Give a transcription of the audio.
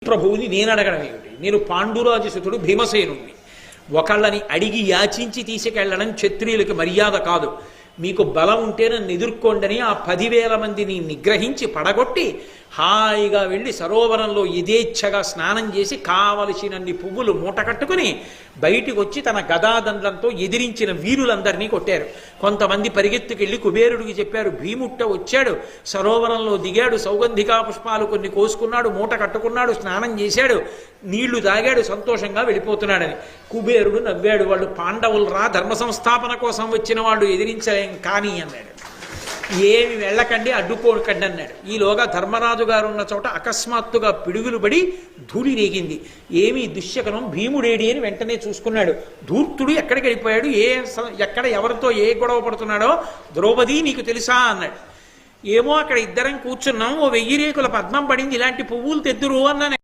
ప్రభువుని నేను అడగడం ఏమిటి? నేను పాండురాజసుతుడు భీమసేనుణ్ణి. ఒకళ్ళని అడిగి యాచించి తీసుకెళ్లడం క్షత్రియులకి మర్యాద కాదు. మీకు బలం ఉంటే నన్ను ఎదుర్కోండని ఆ 10,000 మందిని నిగ్రహించి పడగొట్టి హాయిగా వెళ్ళి సరోవరంలో యథేచ్ఛగా స్నానం చేసి కావలసినన్ని పువ్వులు మూట కట్టుకుని బయటికి వచ్చి తన గదాదండంతో ఎదిరించిన వీరులందరినీ కొట్టారు. కొంతమంది పరిగెత్తుకెళ్ళి కుబేరుడికి చెప్పారు, భీముట్ట వచ్చాడు, సరోవరంలో దిగాడు, సౌగంధికా పుష్పాలు కొన్ని కోసుకున్నాడు, మూట కట్టుకున్నాడు, స్నానం చేశాడు, నీళ్లు తాగాడు, సంతోషంగా వెళ్ళిపోతున్నాడని. కుబేరుడు నవ్వాడు, వాళ్ళు పాండవులు రా, ధర్మ సంస్థాపన కోసం వచ్చిన వాళ్ళు ఎదిరించలేం కానీ అన్నాడు. ఏమి వెళ్ళకండి, అడ్డుకోకండి అన్నాడు. ఈలోగా ధర్మరాజు గారు ఉన్న చోట అకస్మాత్తుగా పిడుగులు పడి ధూళి రేగింది. ఏమీ దుశ్శకనం, భీముడేడి అని వెంటనే చూసుకున్నాడు. ధూర్తుడు ఎక్కడికి వెళ్ళిపోయాడు, ఎక్కడ ఎవరితో ఏ గొడవ పడుతున్నాడో, ద్రౌపది నీకు తెలుసా అన్నాడు. ఏమో అక్కడ ఇద్దరం కూర్చున్నాం, ఓ 1000 రేకుల పద్మం పడింది, ఇలాంటి పువ్వులు తెద్దురు అన్నాను.